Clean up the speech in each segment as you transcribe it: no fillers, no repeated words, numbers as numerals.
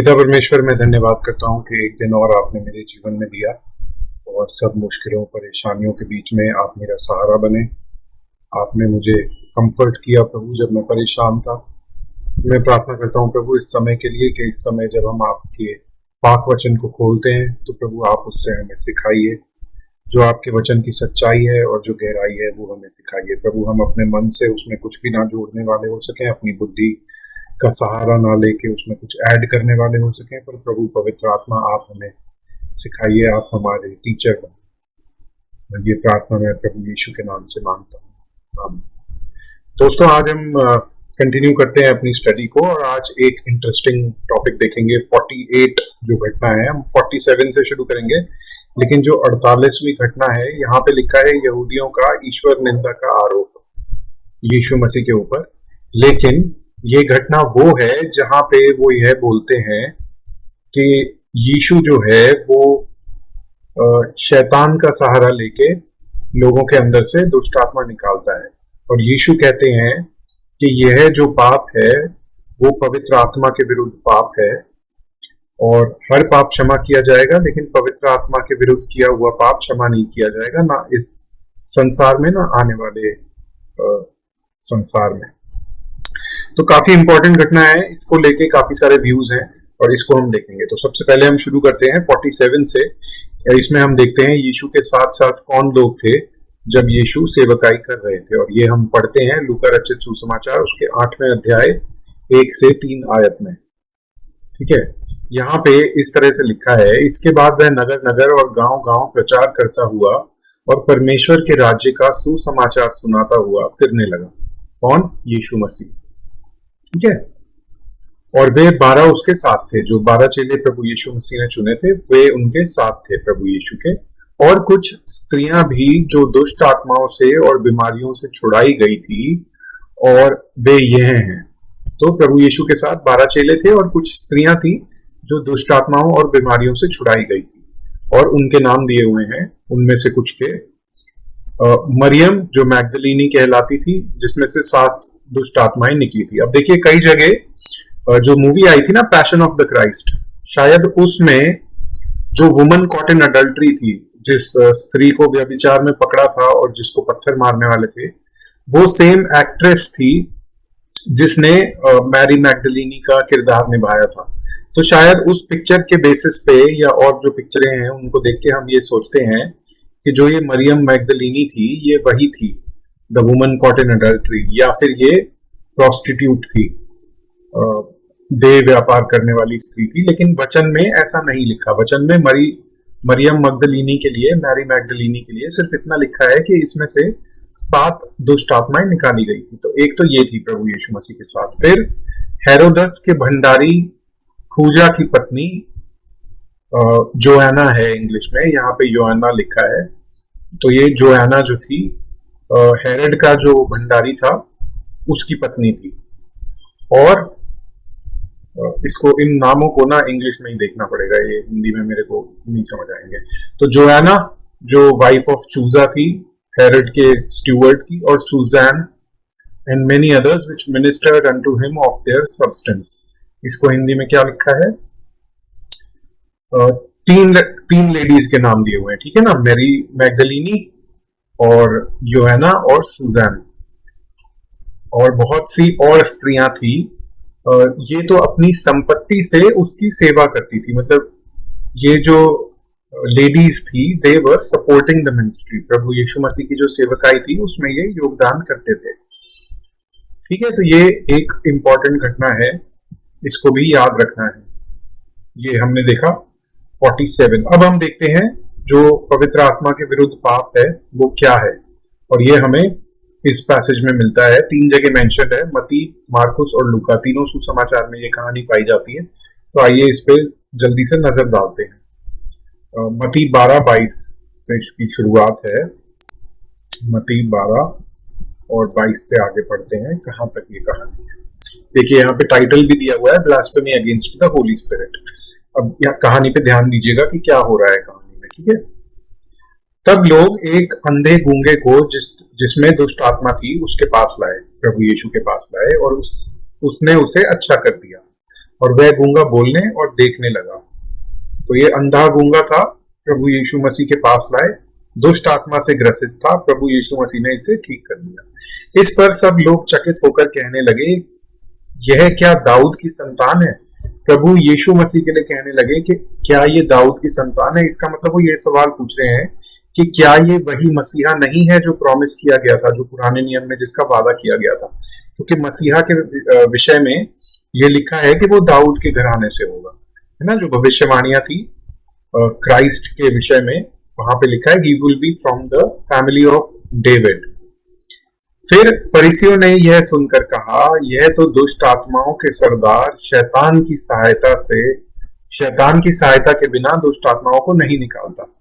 पिता परमेश्वर, मैं धन्यवाद करता हूँ कि एक दिन और आपने मेरे जीवन में दिया और सब मुश्किलों परेशानियों के बीच में आप मेरा सहारा बने। आपने मुझे कंफर्ट किया प्रभु जब मैं परेशान था। मैं प्रार्थना करता हूँ प्रभु इस समय के लिए कि इस समय जब हम आपके पाक वचन को खोलते हैं तो प्रभु आप उससे हमें सिखाइए। जो आपके वचन की सच्चाई है और जो गहराई है वो हमें सिखाइए प्रभु। हम अपने मन से उसमें कुछ भी ना जोड़ने वाले हो सकें, अपनी बुद्धि का सहारा ना लेके उसमें कुछ ऐड करने वाले हो सकें, पर प्रभु पवित्र आत्मा आप हमें सिखाइए। आप हमारे टीचर बने। ये प्रार्थना मैं प्रभु यीशु के नाम से मांगता हूँ, आमीन। दोस्तों, आज हम कंटिन्यू करते हैं अपनी स्टडी को और आज एक इंटरेस्टिंग टॉपिक देखेंगे। 48 जो घटना है, हम 47 से शुरू करेंगे, लेकिन जो 48वीं घटना है यहाँ पे लिखा है यहूदियों का ईश्वर निंदा का आरोप यीशु मसीह के ऊपर। लेकिन ये घटना वो है जहां पे वो यह बोलते हैं कि यीशु जो है वो शैतान का सहारा लेके लोगों के अंदर से दुष्ट आत्मा निकालता है। और यीशु कहते हैं कि यह जो पाप है वो पवित्र आत्मा के विरुद्ध पाप है और हर पाप क्षमा किया जाएगा, लेकिन पवित्र आत्मा के विरुद्ध किया हुआ पाप क्षमा नहीं किया जाएगा, ना इस संसार में ना आने वाले संसार में। तो काफी इंपॉर्टेंट घटना है, इसको लेके काफी सारे व्यूज हैं और इसको हम देखेंगे। तो सबसे पहले हम शुरू करते हैं 47 से। इसमें हम देखते हैं यीशु के साथ साथ कौन लोग थे जब यीशु सेवकाई कर रहे थे, और ये हम पढ़ते हैं लूका रचित सुसमाचार उसके 8वें अध्याय 1 से 3 आयत में। ठीक है, यहाँ पे इस तरह से लिखा है, इसके बाद वह नगर नगर और गांव गांव प्रचार करता हुआ और परमेश्वर के राज्य का सुसमाचार सुनाता हुआ फिरने लगा। कौन? यीशु मसीह। ठीक है, और वे 12 उसके साथ थे। जो 12 चेले प्रभु यीशु मसीह ने चुने थे वे उनके साथ थे प्रभु यीशु के, और कुछ स्त्रियां भी जो दुष्ट आत्माओं से और बीमारियों से छुड़ाई गई थी, और वे यह हैं। तो प्रभु यीशु के साथ 12 चेले थे और कुछ स्त्रियां थी जो दुष्ट आत्माओं और बीमारियों से छुड़ाई गई थी, और उनके नाम दिए हुए हैं। उनमें से कुछ के मरियम जो मैगदलीनी कहलाती थी, जिसमें से 7 दुष्ट आत्माएं निकली थी। अब देखिए, कई जगह जो मूवी आई थी ना पैशन ऑफ द क्राइस्ट, शायद उसमें जो वुमन कॉट इन अडल्ट्री थी, जिस स्त्री को व्यभिचार में पकड़ा था और जिसको पत्थर मारने वाले थे, वो सेम एक्ट्रेस थी जिसने मैरी मैगदलीनी का किरदार निभाया था। तो शायद उस पिक्चर के बेसिस पे या और जो पिक्चरें हैं उनको देख के हम ये सोचते हैं कि जो ये मरियम मैगदलीनी थी ये वही थी, the woman caught in adultery, या फिर ये प्रोस्टिट्यूट थी, देह व्यापार करने वाली स्त्री थी। लेकिन वचन में ऐसा नहीं लिखा। वचन में मरियम मगदलीनी के लिए, मैरी मैगदलीनी के लिए सिर्फ इतना लिखा है कि इसमें से 7 दुष्ट आत्माएं निकाली गई थी। तो एक तो ये थी प्रभु यीशु मसीह के साथ। फिर हेरोदस के भंडारी खूजा की पत्नी जोआना है इंग्लिश में, यहाँ पे योआना लिखा है। तो ये जोआना जो थी हेरोड का जो भंडारी था उसकी पत्नी थी। और इसको, इन नामों को ना इंग्लिश में ही देखना पड़ेगा, ये हिंदी में मेरे को नहीं समझ आएंगे। तो जोआना जो वाइफ ऑफ चूजा थी, हेरोड के स्टूवर्ड की, और Susanna and many others which ministered unto him of their substance. इसको हिंदी में क्या लिखा है? तीन लेडीज के नाम दिए हुए हैं, ठीक है ना, मैरी मैगदलीनी और योहाना और सुजैन, और बहुत सी और स्त्रियां थी। ये तो अपनी संपत्ति से उसकी सेवा करती थी। मतलब ये जो लेडीज थी, दे वर सपोर्टिंग द मिनिस्ट्री। प्रभु यीशु मसीह की जो सेवकाई थी उसमें ये योगदान करते थे। ठीक है, तो ये एक इंपॉर्टेंट घटना है, इसको भी याद रखना है। ये हमने देखा 47। अब हम देखते हैं जो पवित्र आत्मा के विरुद्ध पाप है वो क्या है, और ये हमें इस पैसेज में मिलता है। 3 जगह मेंशन है, मती, मार्कुस और लूका, तीनों सुसमाचार में ये कहानी पाई जाती है। तो आइए इस पे जल्दी से नजर डालते हैं। मती 12-22 से इसकी शुरुआत है। मती 12 और 22 से आगे पढ़ते हैं कहां तक ये कहानी है। देखिए, यहाँ पे टाइटल भी दिया हुआ है, blasphemy against the Holi spirit. अब यहाँ कहानी पे ध्यान दीजिएगा कि क्या हो रहा है कहानी में। ठीक है, तब लोग एक अंधे गूंगे को जिसमें दुष्ट आत्मा थी उसके पास लाए, प्रभु यीशु के पास लाए, और उसने उसे अच्छा कर दिया। और वह गूंगा बोलने और देखने लगा। तो ये अंधा गूंगा था, प्रभु यीशु मसीह के पास लाए, दुष्ट आत्मा से ग्रसित था, प्रभु यीशु मसीह ने इसे ठीक कर दिया। इस पर सब लोग चकित होकर कहने लगे, यह क्या दाऊद की संतान है? प्रभु यीशु मसीह के लिए कहने लगे कि क्या ये दाऊद की संतान है। इसका मतलब वो ये सवाल पूछ रहे हैं कि क्या ये वही मसीहा नहीं है जो प्रॉमिस किया गया था, जो पुराने नियम में जिसका वादा किया गया था। क्योंकि मसीहा के विषय में ये लिखा है कि वो दाऊद के घराने से होगा, है ना। जो भविष्यवाणियां थी क्राइस्ट के विषय में, वहां पे लिखा है he will be from the family of David. फिर फरीसियों ने यह सुनकर कहा, यह तो दुष्ट आत्माओं के सरदार शैतान की सहायता के बिना दुष्ट आत्माओं को नहीं निकालता।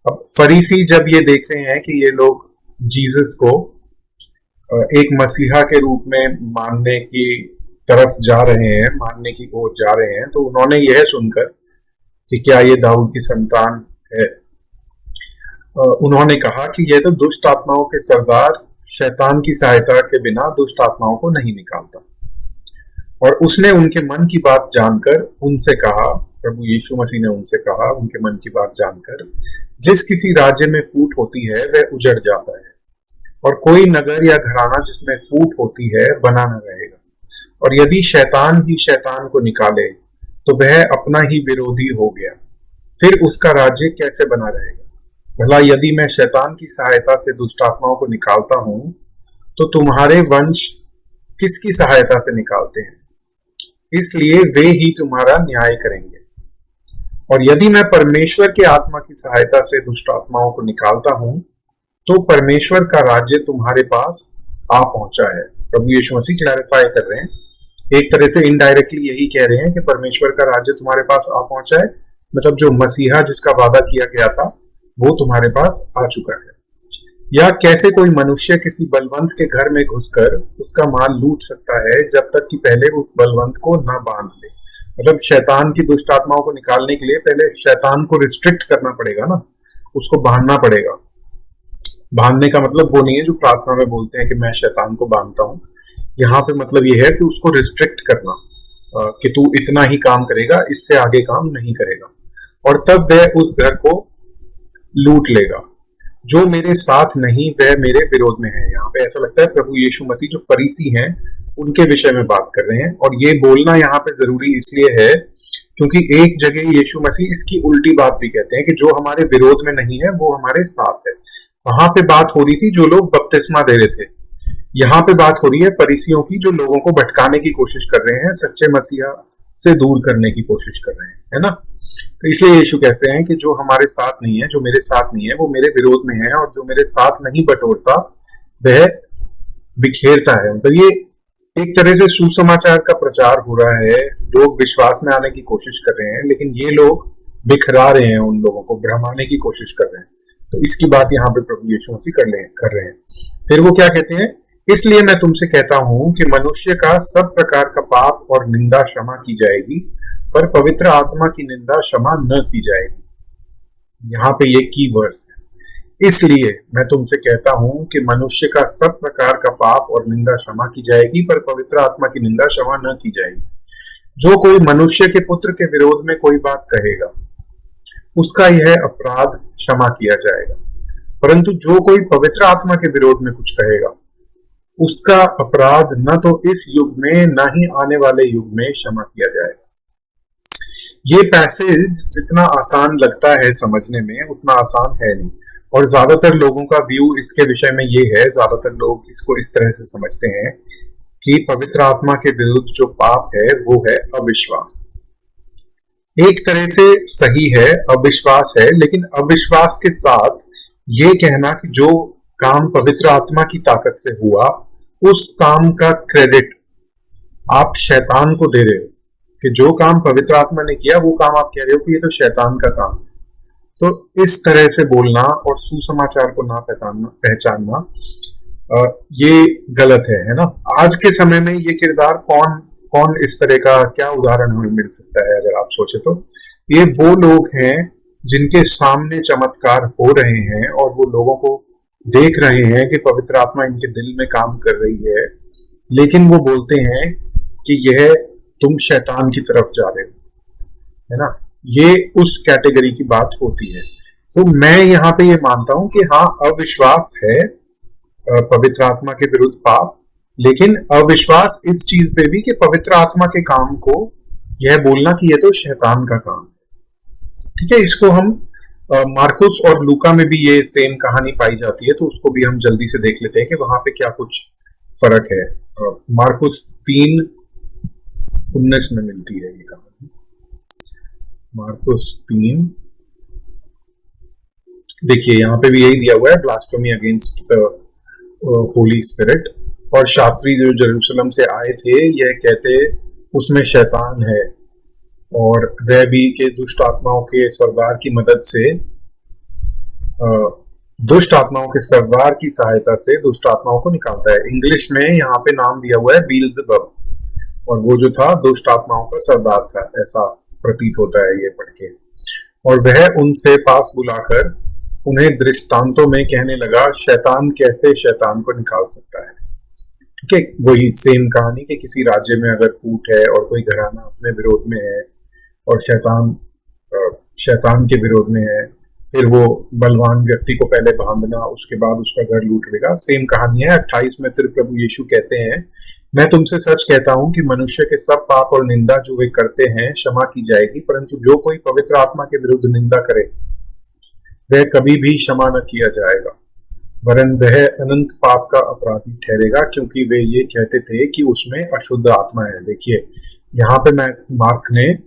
अब फरीसी जब ये देख रहे हैं कि ये लोग जीसस को एक मसीहा के रूप में मानने की तरफ जा रहे हैं, मानने की ओर जा रहे हैं, तो उन्होंने यह सुनकर कि क्या ये दाऊद की संतान है, उन्होंने कहा कि यह तो दुष्ट आत्माओं के सरदार शैतान की सहायता के बिना दुष्ट आत्माओं को नहीं निकालता। और उसने उनके मन की बात जानकर उनसे कहा, प्रभु यीशु मसीह ने उनसे कहा उनके मन की बात जानकर, जिस किसी राज्य में फूट होती है वह उजड़ जाता है, और कोई नगर या घराना जिसमें फूट होती है बना न रहेगा। और यदि शैतान ही शैतान को निकाले तो वह अपना ही विरोधी हो गया, फिर उसका राज्य कैसे बना रहेगा? भला यदि मैं शैतान की सहायता से दुष्ट आत्माओं को निकालता हूं, तो तुम्हारे वंश किसकी सहायता से निकालते हैं? इसलिए वे ही तुम्हारा न्याय करेंगे। और यदि मैं परमेश्वर के आत्मा की सहायता से दुष्ट आत्माओं को निकालता हूं, तो परमेश्वर का राज्य तुम्हारे पास आ पहुंचा है। प्रभु यीशु मसीह क्लैरिफाई कर रहे हैं, एक तरह से इनडायरेक्टली यही कह रहे हैं कि परमेश्वर का राज्य तुम्हारे पास आ पहुंचा है, मतलब जो मसीहा जिसका वादा किया गया था वो तुम्हारे पास आ चुका है। या कैसे कोई मनुष्य किसी बलवंत के घर में घुसकर उसका माल लूट सकता है जब तक कि पहले उस बलवंत को न बांध ले? मतलब शैतान की दुष्ट आत्माओं को निकालने के लिए पहले शैतान को रिस्ट्रिक्ट करना पड़ेगा ना, उसको बांधना पड़ेगा। बांधने का मतलब वो नहीं है जो प्रार्थना में बोलते हैं कि मैं शैतान को बांधता हूं। यहाँ पे मतलब ये है कि उसको रिस्ट्रिक्ट करना, कि तू इतना ही काम करेगा, इससे आगे काम नहीं करेगा, और तब वह उस घर को लूट लेगा। जो मेरे साथ नहीं वह मेरे विरोध में है। यहाँ पे ऐसा लगता है प्रभु यीशु मसीह जो फरीसी हैं उनके विषय में बात कर रहे हैं। और ये बोलना यहाँ पे जरूरी इसलिए है क्योंकि एक जगह यीशु मसीह इसकी उल्टी बात भी कहते हैं कि जो हमारे विरोध में नहीं है वो हमारे साथ है। वहां पे बात हो रही थी जो लोग बपतिस्मा दे रहे थे, यहाँ पे बात हो रही है फरीसियों की जो लोगों को भटकाने की कोशिश कर रहे हैं, सच्चे मसीहा से दूर करने की कोशिश कर रहे हैं, है ना। तो इसलिए यीशु कहते हैं कि जो हमारे साथ नहीं है, जो मेरे साथ नहीं है वो मेरे विरोध में है, और जो मेरे साथ नहीं बटोरता वह बिखेरता है। मतलब ये एक तरह से सुसमाचार का प्रचार हो रहा है, लोग विश्वास में आने की कोशिश कर रहे हैं, लेकिन ये लोग बिखरा रहे हैं, उन लोगों को भ्रमाने की कोशिश कर रहे हैं। तो इसकी बात यहाँ पे प्रभु यीशु मसीह कर रहे हैं। फिर वो क्या कहते हैं, इसलिए मैं तुमसे कहता हूं कि मनुष्य का सब प्रकार का पाप और निंदा क्षमा की जाएगी, पर पवित्र आत्मा की निंदा क्षमा न की जाएगी। यहाँ पे ये की वर्ड्स है, इसलिए मैं तुमसे कहता हूं कि मनुष्य का सब प्रकार का पाप और निंदा क्षमा की जाएगी, पर पवित्र आत्मा की निंदा क्षमा न की जाएगी। जो कोई मनुष्य के पुत्र के विरोध में कोई बात कहेगा उसका यह अपराध क्षमा किया जाएगा, परंतु जो कोई पवित्र आत्मा के विरोध में कुछ कहेगा उसका अपराध न तो इस युग में न ही आने वाले युग में क्षमा किया जाएगा। ये पैसेज जितना आसान लगता है समझने में उतना आसान है नहीं, और ज्यादातर लोगों का व्यू इसके विषय में ये है, ज्यादातर लोग इसको इस तरह से समझते हैं कि पवित्र आत्मा के विरुद्ध जो पाप है वो है अविश्वास। एक तरह से सही है, अविश्वास है, लेकिन अविश्वास के साथ ये कहना कि जो काम पवित्र आत्मा की ताकत से हुआ उस काम का क्रेडिट आप शैतान को दे रहे हो, कि जो काम पवित्र आत्मा ने किया वो काम आप कह रहे हो कि ये तो शैतान का काम। तो इस तरह से बोलना और सुसमाचार को ना पहचानना ये गलत है ना। आज के समय में ये किरदार कौन इस तरह का क्या उदाहरण हमें मिल सकता है? अगर आप सोचे तो ये वो लोग हैं जिनके सामने चमत्कार हो रहे हैं और वो लोगों को देख रहे हैं कि पवित्र आत्मा इनके दिल में काम कर रही है, लेकिन वो बोलते हैं कि यह तुम शैतान की तरफ जा रहे हो, है ना। ये उस कैटेगरी की बात होती है। तो मैं यहाँ पे ये मानता हूं कि हाँ, अविश्वास है पवित्र आत्मा के विरुद्ध पाप, लेकिन अविश्वास इस चीज पे भी कि पवित्र आत्मा के काम को यह बोलना कि ये तो शैतान का काम है। ठीक है, इसको हम मार्कुस और लूका में भी ये सेम कहानी पाई जाती है, तो उसको भी हम जल्दी से देख लेते हैं कि वहां पे क्या कुछ फर्क है। मार्कुस 3:19 में मिलती है ये कहानी। मार्कुस 3, देखिए यहाँ पे भी यही दिया हुआ है, blasphemy against the Holi spirit. और शास्त्री जो यरूशलेम से आए थे यह कहते उसमें शैतान है, और वह भी के दुष्ट आत्माओं के सरदार की मदद से, दुष्ट आत्माओं के सरदार की सहायता से दुष्ट आत्माओं को निकालता है। इंग्लिश में यहाँ पे नाम दिया हुआ है बीलज़ेबब, और वो जो था दुष्ट आत्माओं का सरदार था, ऐसा प्रतीत होता है ये पढ़ के। और वह उनसे पास बुलाकर उन्हें दृष्टांतों में कहने लगा, शैतान कैसे शैतान को निकाल सकता है। ठीक है, वही सेम कहानी कि किसी राज्य में अगर फूट है और कोई घराना अपने विरोध में है और शैतान के विरोध में है, फिर वो बलवान व्यक्ति को पहले बांधना, उसके बाद उसका घर लूट लेगा। सेम कहानी है। 28 में फिर प्रभु यीशु कहते हैं, मैं तुमसे सच कहता हूं कि मनुष्य के सब पाप और निंदा जो वे करते हैं क्षमा की जाएगी, परंतु जो कोई पवित्र आत्मा के विरुद्ध निंदा करे वह कभी भी क्षमा न किया जाएगा, वरन वह अनंत पाप का अपराधी ठहरेगा, क्योंकि वे ये कहते थे कि उसमें अशुद्ध आत्मा है। देखिए यहाँ पे मार्क ने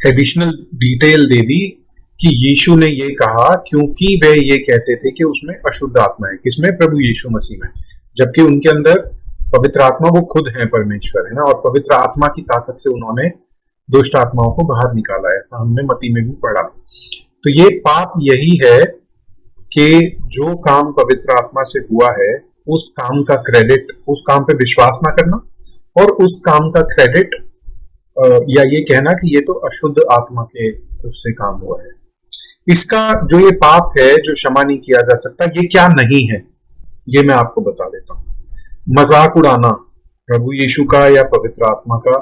एडिशनल डिटेल दे दी कि यीशु ने ये कहा क्योंकि वे ये कहते थे कि उसमें अशुद्ध आत्मा है। किसमें? प्रभु यीशु मसीह में। जबकि उनके अंदर पवित्र आत्मा, वो खुद है परमेश्वर, है ना। और पवित्र आत्मा की ताकत से उन्होंने दुष्ट आत्माओं को बाहर निकाला, ऐसा हमने मत्ती में भी पढ़ा। तो ये पाप यही है कि जो काम पवित्र आत्मा से हुआ है उस काम का क्रेडिट, उस काम पे विश्वास ना करना, और उस काम का क्रेडिट या ये कहना कि ये तो अशुद्ध आत्मा के उससे काम हुआ है। इसका जो ये पाप है जो क्षमा नहीं किया जा सकता, ये क्या नहीं है ये मैं आपको बता देता हूं। मजाक उड़ाना प्रभु यीशु का या पवित्र आत्मा का,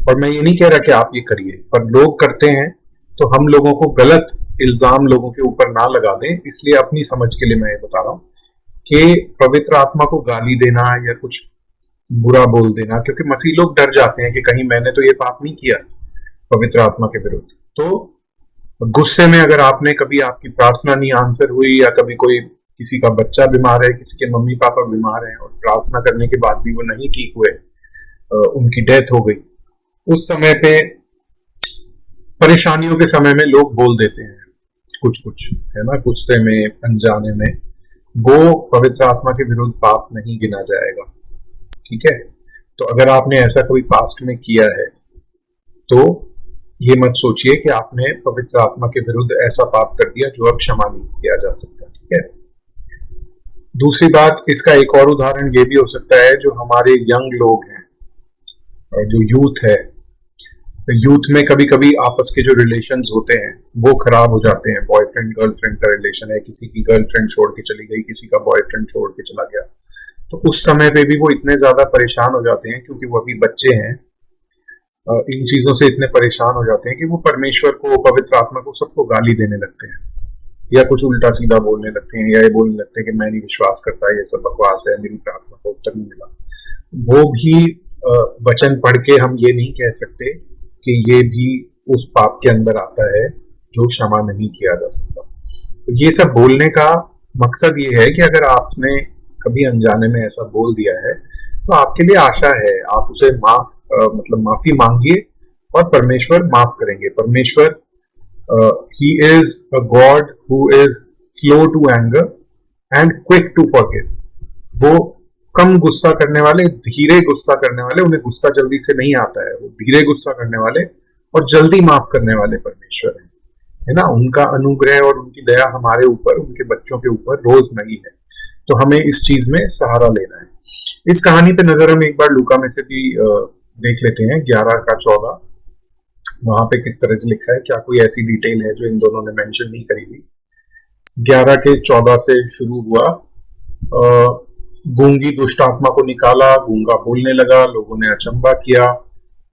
और मैं ये नहीं कह रहा कि आप ये करिए, पर लोग करते हैं तो हम लोगों को गलत इल्जाम लोगों के ऊपर ना लगा दें, इसलिए अपनी समझ के लिए मैं ये बता रहा हूं कि पवित्र आत्मा को गाली देना या कुछ बुरा बोल देना, क्योंकि मसीह लोग डर जाते हैं कि कहीं मैंने तो ये पाप नहीं किया पवित्र आत्मा के विरुद्ध। तो गुस्से में अगर आपने कभी आपकी प्रार्थना नहीं आंसर हुई, या कभी कोई किसी का बच्चा बीमार है, किसी के मम्मी पापा बीमार हैं और प्रार्थना करने के बाद भी वो नहीं ठीक हुए, उनकी डेथ हो गई, उस समय पे परेशानियों के समय में लोग बोल देते हैं कुछ कुछ, है ना, गुस्से में, अनजाने में। वो पवित्र आत्मा के विरुद्ध पाप नहीं गिना जाएगा। ठीक है, तो अगर आपने ऐसा कभी पास्ट में किया है तो ये मत सोचिए कि आपने पवित्र आत्मा के विरुद्ध ऐसा पाप कर दिया जो अब क्षमा नहीं किया जा सकता। ठीक है। दूसरी बात, इसका एक और उदाहरण ये भी हो सकता है, जो हमारे यंग लोग हैं, जो यूथ है, यूथ में कभी कभी आपस के जो रिलेशंस होते हैं वो खराब हो जाते हैं। बॉयफ्रेंड गर्लफ्रेंड का रिलेशन है, किसी की गर्लफ्रेंड छोड़ के चली गई, किसी का बॉयफ्रेंड छोड़ के चला गया, तो उस समय पे भी वो इतने ज्यादा परेशान हो जाते हैं, क्योंकि वो अभी बच्चे हैं, इन चीजों से इतने परेशान हो जाते हैं कि वो परमेश्वर को, पवित्र आत्मा को, सबको गाली देने लगते हैं, या कुछ उल्टा सीधा बोलने लगते हैं, या ये बोलने लगते हैं कि मैं नहीं विश्वास करता, ये सब बकवास है, मेरी प्रार्थना को उत्तर नहीं मिला। वो भी वचन पढ़ के हम ये नहीं कह सकते कि ये भी उस पाप के अंदर आता है जो क्षमा नहीं किया जा सकता। तो ये सब बोलने का मकसद ये है कि अगर आपने कभी अनजाने में ऐसा बोल दिया है तो आपके लिए आशा है, आप उसे माफी मांगिए और परमेश्वर माफ करेंगे। परमेश्वर he is a God who is slow to anger and quick to forgive. वो कम गुस्सा करने वाले, धीरे गुस्सा करने वाले, उन्हें गुस्सा जल्दी से नहीं आता है, वो धीरे गुस्सा करने वाले और जल्दी माफ करने वाले परमेश्वर है ना। उनका अनुग्रह और उनकी दया हमारे ऊपर, उनके बच्चों के ऊपर रोज नई है, तो हमें इस चीज में सहारा लेना है। इस कहानी पे नजर हम एक बार लूका में से भी देख लेते हैं, 11:14। वहां पे किस तरह से लिखा है, क्या कोई ऐसी डिटेल है जो इन दोनों ने मेंशन नहीं करी हुई। 11:14 से शुरू हुआ, गूंगी दुष्ट आत्मा को निकाला, गूंगा बोलने लगा, लोगों ने अचंबा किया,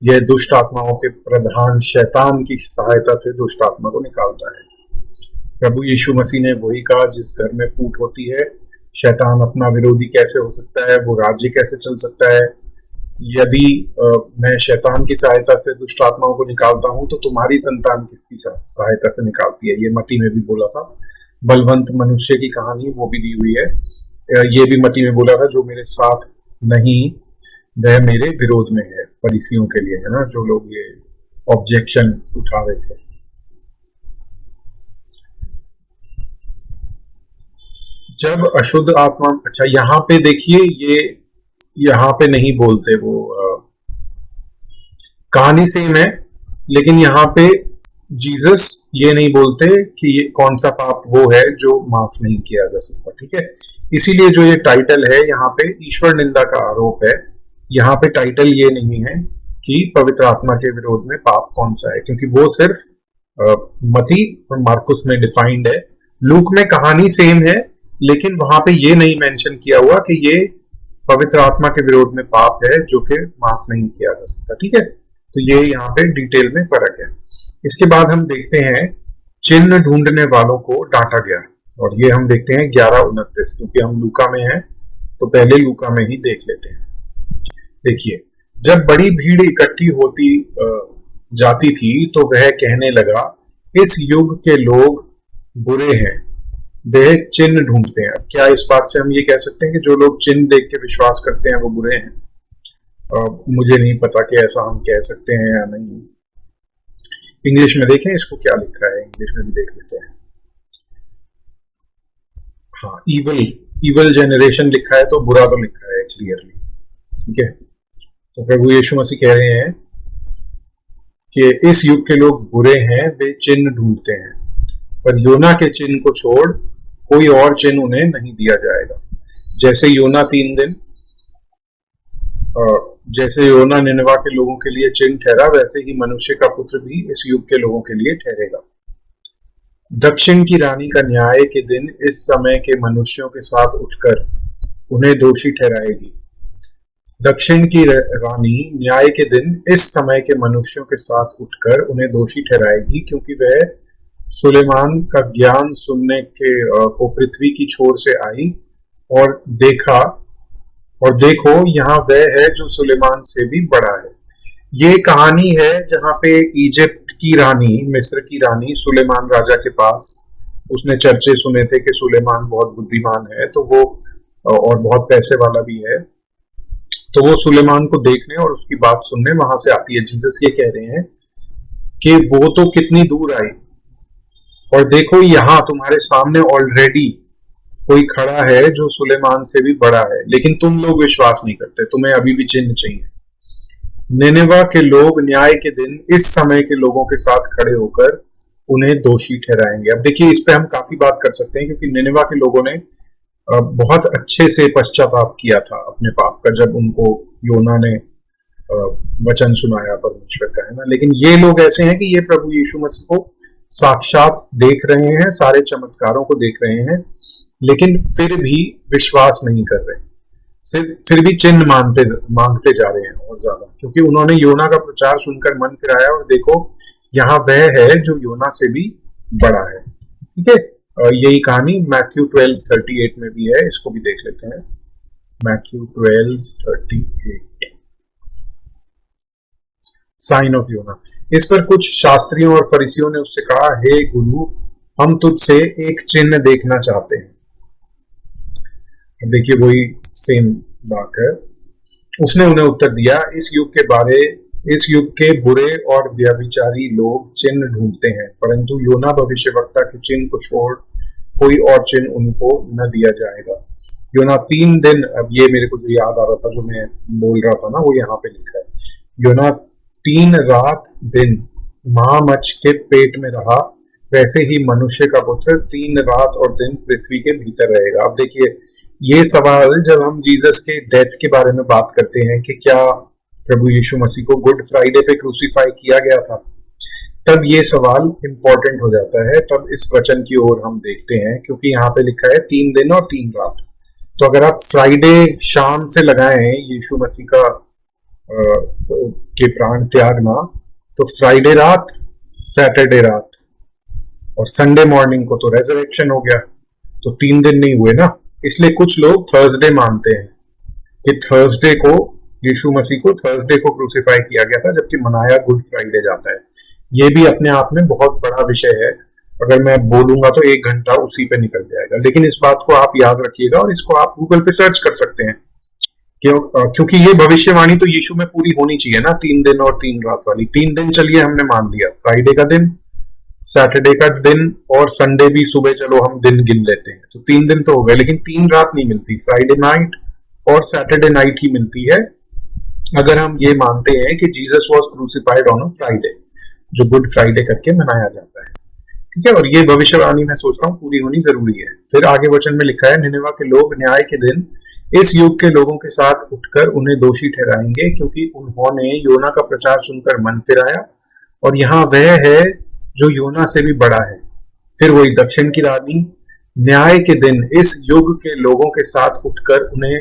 यह दुष्ट आत्माओं के प्रधान शैतान की सहायता से दुष्ट आत्मा को निकालता है। प्रभु यीशु मसीह ने वही कहा, जिस घर में फूट होती है शैतान अपना विरोधी कैसे हो सकता है, वो राज्य कैसे चल सकता है। यदि मैं शैतान की सहायता से दुष्ट आत्माओं को निकालता हूं तो तुम्हारी संतान किसकी सहायता से निकालती है। ये मत्ती में भी बोला था। बलवंत मनुष्य की कहानी वो भी दी हुई है। ये भी मत्ती में बोला था, जो मेरे साथ नहीं वह मेरे विरोध में है। फरीसियों के लिए है ना, जो लोग ये ऑब्जेक्शन उठा रहे थे। जब अशुद्ध आत्मा, अच्छा यहाँ पे देखिए, ये यहाँ पे नहीं बोलते, वो कहानी सेम है लेकिन यहाँ पे जीसस ये नहीं बोलते कि ये कौन सा पाप वो है जो माफ नहीं किया जा सकता। ठीक है, इसीलिए जो ये टाइटल है यहाँ पे ईश्वर निंदा का आरोप है। यहाँ पे टाइटल ये नहीं है कि पवित्र आत्मा के विरोध में पाप कौन सा है, क्योंकि वो सिर्फ मती और मार्कुस में डिफाइंड है। लूक में कहानी सेम है लेकिन वहां पे ये नहीं मेंशन किया हुआ कि ये पवित्र आत्मा के विरोध में पाप है जो कि माफ नहीं किया जा सकता। ठीक है, तो ये यहाँ पे डिटेल में फर्क है। इसके बाद हम देखते हैं चिन्ह ढूंढने वालों को डांटा गया, और ये हम देखते हैं 11:29, क्योंकि हम लूका में हैं तो पहले लूका में ही देख लेते हैं। देखिए, जब बड़ी भीड़ इकट्ठी होती जाती थी तो वह कहने लगा, इस युग के लोग बुरे हैं, वे चिन्ह ढूंढते हैं। अब क्या इस बात से हम ये कह सकते हैं कि जो लोग चिन्ह देख के विश्वास करते हैं वो बुरे हैं? मुझे नहीं पता कि ऐसा हम कह सकते हैं या नहीं। इंग्लिश में देखें इसको क्या लिखा है, इंग्लिश में भी देख लेते हैं। हाँ, इवल जेनरेशन लिखा है, तो बुरा तो लिखा है क्लियरली। ठीक है, तो प्रभु यीशु मसीह कह रहे हैं कि इस युग के लोग बुरे हैं, वे चिन्ह ढूंढते हैं, पर योना के चिन्ह को छोड़ कोई और चिन्ह उन्हें नहीं दिया जाएगा। जैसे योना निनवा के लोगों के लिए चिन्ह ठहरा, वैसे ही मनुष्य का पुत्र भी इस युग के लोगों के लिए ठहरेगा। दक्षिण की रानी का न्याय के दिन इस समय के मनुष्यों के साथ उठकर उन्हें दोषी ठहराएगी। दक्षिण की रानी न्याय के दिन इस समय के मनुष्यों के साथ उठकर उन्हें दोषी ठहराएगी, क्योंकि वह सुलेमान का ज्ञान सुनने को पृथ्वी की छोर से आई और देखो यहाँ वह है जो सुलेमान से भी बड़ा है। ये कहानी है जहाँ पे इजिप्ट की रानी, मिस्र की रानी सुलेमान राजा के पास, उसने चर्चे सुने थे कि सुलेमान बहुत बुद्धिमान है, तो वो और बहुत पैसे वाला भी है, तो वो सुलेमान को देखने और उसकी बात सुनने वहां से आती है। जीसस ये कह रहे हैं कि वो तो कितनी दूर आई, और देखो यहाँ तुम्हारे सामने ऑलरेडी कोई खड़ा है जो सुलेमान से भी बड़ा है, लेकिन तुम लोग विश्वास नहीं करते, तुम्हें अभी भी चिन्ह चाहिए। निनेवा के लोग न्याय के दिन इस समय के लोगों के साथ खड़े होकर उन्हें दोषी ठहराएंगे। अब देखिए, इस पे हम काफी बात कर सकते हैं, क्योंकि निनेवा के लोगों ने बहुत अच्छे से पश्चाताप किया था अपने पाप का, जब उनको योना ने वचन सुनाया परमेश्वर का, है ना। लेकिन ये लोग ऐसे हैं कि ये प्रभु यीशु मसीह को साक्षात देख रहे हैं, सारे चमत्कारों को देख रहे हैं, लेकिन फिर भी विश्वास नहीं कर रहे, फिर भी चिन्ह मांगते जा रहे हैं और ज्यादा, क्योंकि उन्होंने योना का प्रचार सुनकर मन फिराया, और देखो यहाँ वह है जो योना से भी बड़ा है। ठीक है, यही कहानी मैथ्यू 12:38 में भी है, इसको भी देख लेते हैं। मैथ्यू 12:38, साइन ऑफ योना। इस पर कुछ शास्त्रियों और फरीसियों ने उससे कहा, हे गुरु, हम तुझसे एक चिन्ह देखना चाहते हैं। देखिए, वही सेम बात है। उसने उन्हें उत्तर दिया, इस युग के बुरे और व्यभिचारी लोग चिन्ह ढूंढते हैं, परंतु योना भविष्यवक्ता के चिन्ह को छोड़ कोई और चिन्ह उनको न दिया जाएगा। योना 3 दिन, अब ये मेरे को जो याद आ रहा था, जो मैं बोल रहा था ना, वो यहाँ पे लिखा है। योना 3 रात दिन महामच्छ के पेट में रहा, वैसे ही मनुष्य का पुत्र 3 रात और दिन पृथ्वी के भीतर रहेगा। अब देखिए, ये सवाल जब हम जीसस के डेथ के बारे में बात करते हैं कि क्या प्रभु यीशु मसीह को गुड फ्राइडे पे क्रूसीफाई किया गया था, तब ये सवाल इंपॉर्टेंट हो जाता है। तब इस वचन की ओर हम देखते हैं, क्योंकि यहाँ पे लिखा है 3 दिन और 3 रात। तो अगर आप फ्राइडे शाम से लगाएं यीशु मसीह का के प्राण त्यागना, तो फ्राइडे रात, सैटरडे रात और संडे मॉर्निंग को तो रेजरेक्शन हो गया, तो 3 दिन नहीं हुए ना। इसलिए कुछ लोग थर्सडे मानते हैं कि थर्सडे को यीशु मसीह को थर्सडे को क्रूसिफाई किया गया था, जबकि मनाया गुड फ्राइडे जाता है। ये भी अपने आप में बहुत बड़ा विषय है, अगर मैं बोलूंगा तो 1 घंटा उसी पे निकल जाएगा। लेकिन इस बात को आप याद रखिएगा और इसको आप गूगल पे सर्च कर सकते हैं, क्योंकि ये भविष्यवाणी तो यीशु में पूरी होनी चाहिए ना, 3 दिन और 3 रात वाली। 3 दिन चलिए हमने मान लिया, फ्राइडे का दिन, सैटरडे का दिन और संडे भी सुबह चलो हम दिन गिन लेते हैं, तो 3 दिन तो हो गए। लेकिन 3 रात नहीं मिलती, फ्राइडे नाइट और सैटरडे नाइट ही मिलती है, अगर हम ये मानते हैं कि Jesus was crucified on a Friday, जो गुड फ्राइडे करके मनाया जाता है। ठीक है, और ये भविष्यवाणी मैं सोचता हूँ पूरी होनी जरूरी है। फिर आगे वचन में लिखा है, निनेवा के लोग न्याय के दिन इस युग के लोगों के साथ उठकर उन्हें दोषी ठहराएंगे, क्योंकि उन्होंने योना का प्रचार सुनकर मन फिराया, और यहाँ वह है जो योना से भी बड़ा है। फिर वही दक्षिण की रानी न्याय के दिन इस युग के लोगों के साथ उठकर उन्हें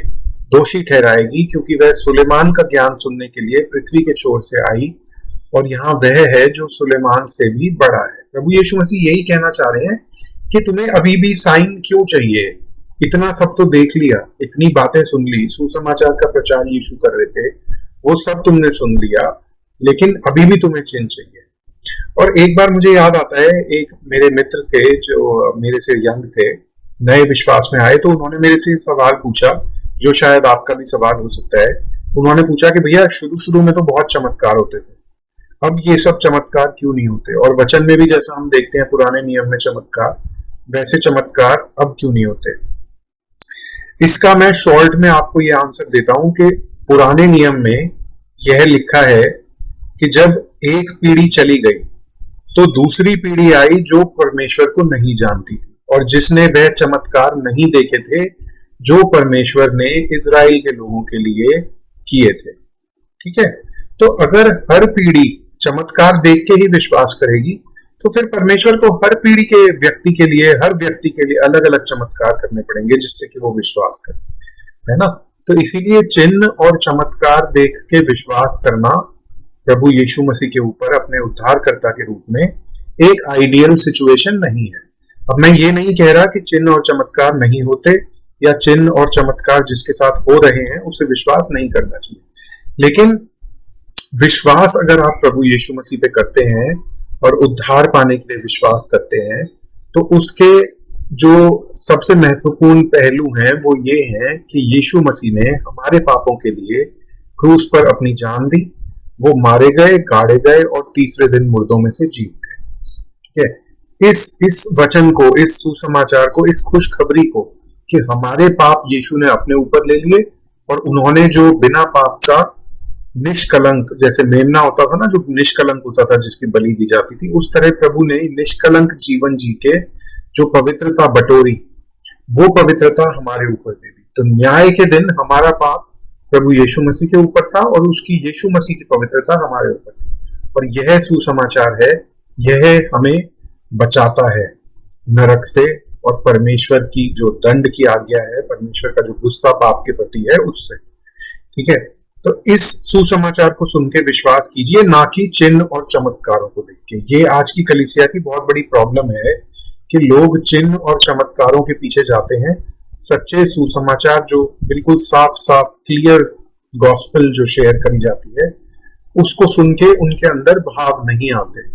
दोषी ठहराएगी, क्योंकि वह सुलेमान का ज्ञान सुनने के लिए पृथ्वी के छोर से आई, और यहाँ वह है जो सुलेमान से भी बड़ा है। प्रभु यीशु मसीह यही कहना चाह रहे हैं कि तुम्हें अभी भी साइन क्यों चाहिए? इतना सब तो देख लिया, इतनी बातें सुन ली, सुसमाचार का प्रचार यीशु कर रहे थे, वो सब तुमने सुन लिया, लेकिन अभी भी तुम्हें चिन्ह चाहिए। और एक बार मुझे याद आता है, एक मेरे मित्र थे जो मेरे से यंग थे, नए विश्वास में आए, तो उन्होंने मेरे से सवाल पूछा, जो शायद आपका भी सवाल हो सकता है। उन्होंने पूछा कि भैया शुरू शुरू में तो बहुत चमत्कार होते थे, अब ये सब चमत्कार क्यों नहीं होते? और वचन में भी जैसा हम देखते हैं पुराने नियम में चमत्कार, वैसे चमत्कार अब क्यों नहीं होते? इसका मैं शॉर्ट में आपको ये आंसर देता हूं कि पुराने नियम में यह लिखा है कि जब एक पीढ़ी चली गई तो दूसरी पीढ़ी आई जो परमेश्वर को नहीं जानती थी, और जिसने वह चमत्कार नहीं देखे थे जो परमेश्वर ने इजराइल के लोगों के लिए किए थे। ठीक है, तो अगर हर पीढ़ी चमत्कार देख के ही विश्वास करेगी, तो फिर परमेश्वर को हर पीढ़ी के व्यक्ति के लिए, हर व्यक्ति के लिए अलग अलग चमत्कार करने पड़ेंगे जिससे कि वो विश्वास करे, है ना। तो इसीलिए चिन्ह और चमत्कार देख के विश्वास करना प्रभु यीशु मसीह के ऊपर अपने उद्धारकर्ता के रूप में एक आइडियल सिचुएशन नहीं है। अब मैं ये नहीं कह रहा कि चिन्ह और चमत्कार नहीं होते, या चिन्ह और चमत्कार जिसके साथ हो रहे हैं उसे विश्वास नहीं करना चाहिए, लेकिन विश्वास अगर आप प्रभु यीशु मसीह पे करते हैं और उद्धार पाने के लिए विश्वास करते हैं, तो उसके जो सबसे महत्वपूर्ण पहलू हैं वो ये हैं कि यीशु मसीह ने हमारे पापों के लिए क्रूस पर अपनी जान दी, वो मारे गए, गाड़े गए और तीसरे दिन मुर्दों में से जी उठे। ठीक है, इस वचन को, इस सुसमाचार को, इस खुशखबरी को कि हमारे पाप यीशु ने अपने ऊपर ले लिए, और उन्होंने जो बिना पाप का निष्कलंक, जैसे मेमना होता था ना जो निष्कलंक होता था जिसकी बलि दी जाती थी, उस तरह प्रभु ने निष्कलंक जीवन जी के जो पवित्रता बटोरी, वो पवित्रता हमारे ऊपर दे दी। तो न्याय के दिन हमारा पाप प्रभु यीशु मसीह के ऊपर था, और उसकी यीशु मसीह की पवित्रता हमारे ऊपर थी। और यह सुसमाचार है, यह हमें बचाता है नरक से, और परमेश्वर की जो दंड की आज्ञा है, परमेश्वर का जो गुस्सा पाप के प्रति है, उससे। ठीक है, तो इस सुसमाचार को सुन के विश्वास कीजिए, ना कि चिन्ह और चमत्कारों को देख के। ये आज की कलीसिया की बहुत बड़ी प्रॉब्लम है कि लोग चिन्ह और चमत्कारों के पीछे जाते हैं, सच्चे सुसमाचार जो बिल्कुल साफ साफ क्लियर गॉस्पेल जो शेयर करी जाती है, उसको सुन के उनके अंदर भाव नहीं आते।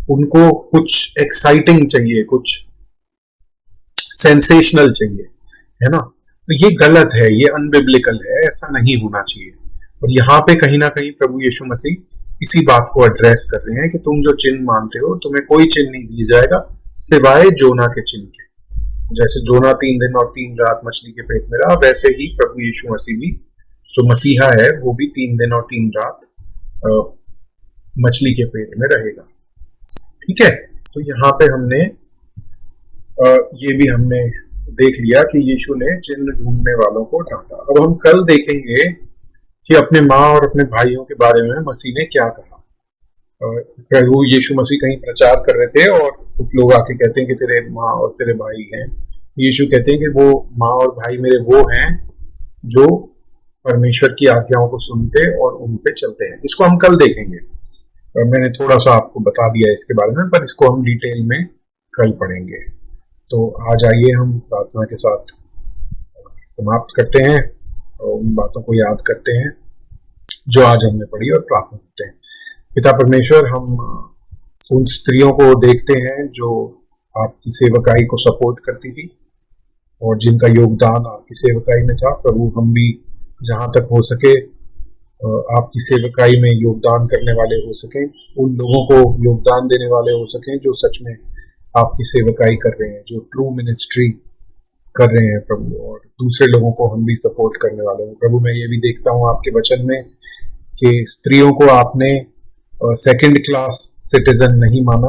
उनको कुछ एक्साइटिंग चाहिए, कुछ सेंसेशनल चाहिए, है ना। तो ये गलत है, ये अनबिब्लिकल है, ऐसा नहीं होना चाहिए। और यहाँ पे कहीं ना कहीं प्रभु यीशु मसीह इसी बात को एड्रेस कर रहे हैं कि तुम जो चिन्ह मानते हो, तुम्हें कोई चिन्ह नहीं दिया जाएगा सिवाय जोना के चिन्ह के। जैसे जोना 3 दिन और 3 रात मछली के पेट में रहा, वैसे ही प्रभु यीशु मसीह भी, जो मसीहा है, वो भी 3 दिन और 3 रात मछली के पेट में रहेगा। ठीक है, तो यहाँ पे हमने ये भी हमने देख लिया कि यीशु ने चिन्ह ढूंढने वालों को डांटा। अब हम कल देखेंगे कि अपने माँ और अपने भाइयों के बारे में मसीह ने क्या कहा। प्रभु यीशु मसीह कहीं प्रचार कर रहे थे और कुछ लोग आके कहते हैं कि तेरे माँ और तेरे भाई हैं। यीशु कहते हैं कि वो माँ और भाई मेरे वो हैं जो परमेश्वर की आज्ञाओं को सुनते और उन पे चलते हैं। इसको हम कल देखेंगे। मैंने थोड़ा सा आपको बता दिया इसके बारे में, पर इसको हम डिटेल में कल पढ़ेंगे। तो आज आइए हम प्रार्थना के साथ समाप्त करते हैं और उन बातों को याद करते हैं जो आज हमने पढ़ी और प्रार्थना करते हैं। पिता परमेश्वर, हम उन स्त्रियों को देखते हैं जो आपकी सेवकाई को सपोर्ट करती थी और जिनका योगदान आपकी सेवकाई में था। प्रभु, हम भी जहां तक हो सके आपकी सेवकाई में योगदान करने वाले हो सकें, उन लोगों को योगदान देने वाले हो सकें जो सच में आपकी सेवकाई कर रहे हैं, जो ट्रू मिनिस्ट्री कर रहे हैं प्रभु, और दूसरे लोगों को हम भी सपोर्ट करने वाले हैं। प्रभु, मैं ये भी देखता हूँ आपके वचन में कि स्त्रियों को आपने सेकंड क्लास सिटीजन नहीं माना,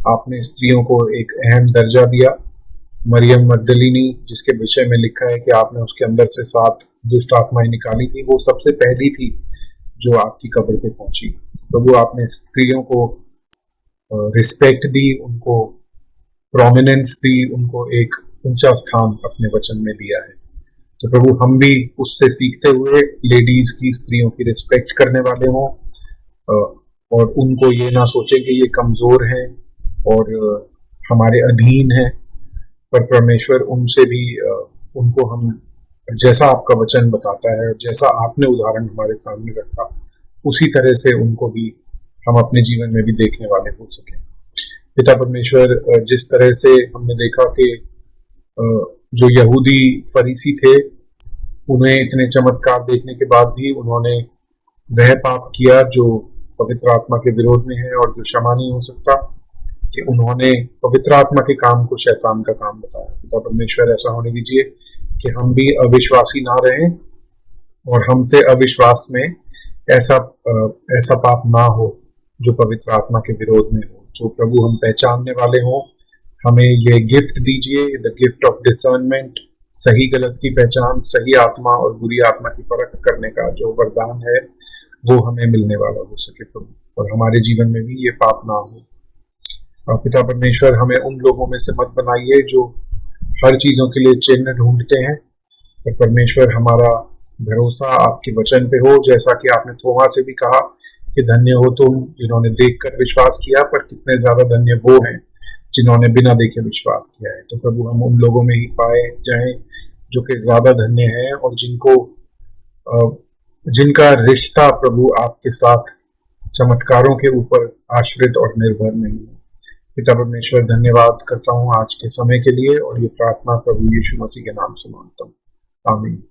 आपने स्त्रियों को एक अहम दर्जा दिया। मरियम मगदलीनी, जिसके विषय में लिखा है कि आपने उसके अंदर से 7 दुष्ट आत्माएं निकाली थी, वो सबसे पहली थी जो आपकी कब्र पे पहुंची। प्रभु, आपने स्त्रियों को रिस्पेक्ट दी, उनको प्रोमिनेंस दी, उनको एक ऊंचा स्थान अपने वचन में दिया है। तो प्रभु, हम भी उससे सीखते हुए लेडीज की, स्त्रियों की रिस्पेक्ट करने वाले हों और उनको ये ना सोचें कि ये कमजोर हैं और हमारे अधीन हैं, पर परमेश्वर उनसे भी उनको हम, जैसा आपका वचन बताता है, जैसा आपने उदाहरण हमारे सामने रखा, उसी तरह से उनको भी हम अपने जीवन में भी देखने वाले हो सके। पिता परमेश्वर, जिस तरह से हमने देखा कि जो यहूदी फरीसी थे, उन्हें इतने चमत्कार देखने के बाद भी उन्होंने वह पाप किया जो पवित्र आत्मा के विरोध में है और जो क्षमा नहीं हो सकता, कि उन्होंने पवित्र आत्मा के काम को शैतान का काम बताया। पिता परमेश्वर, ऐसा होने दीजिए कि हम भी अविश्वासी ना रहें और हमसे अविश्वास में ऐसा पाप ना हो जो पवित्र आत्मा के विरोध में हो। जो प्रभु हम पहचानने वाले हों, हमें ये गिफ्ट दीजिए, द गिफ्ट ऑफ डिसर्नमेंट, सही गलत की पहचान, सही आत्मा और बुरी आत्मा की परख करने का जो वरदान है वो हमें मिलने वाला हो सके प्रभु, और हमारे जीवन में भी ये पाप ना हो। पिता परमेश्वर, हमें उन लोगों में से मत बनाइए जो हर चीजों के लिए चिन्ह ढूंढते हैं, पर परमेश्वर हमारा भरोसा आपके वचन पे हो, जैसा कि आपने थोमा से भी कहा कि धन्य हो तुम जिन्होंने देखकर विश्वास किया, पर कितने ज्यादा धन्य वो हैं जिन्होंने बिना देखे विश्वास किया है। तो प्रभु, हम उन लोगों में ही पाए जाएं जो कि ज्यादा धन्य हैं और जिनका रिश्ता प्रभु आपके साथ चमत्कारों के ऊपर आश्रित और निर्भर नहीं है। पिता परमेश्वर, धन्यवाद करता हूँ आज के समय के लिए, और ये प्रार्थना प्रभु यीशु मसीह के नाम से मांगता हूँ, आमीन।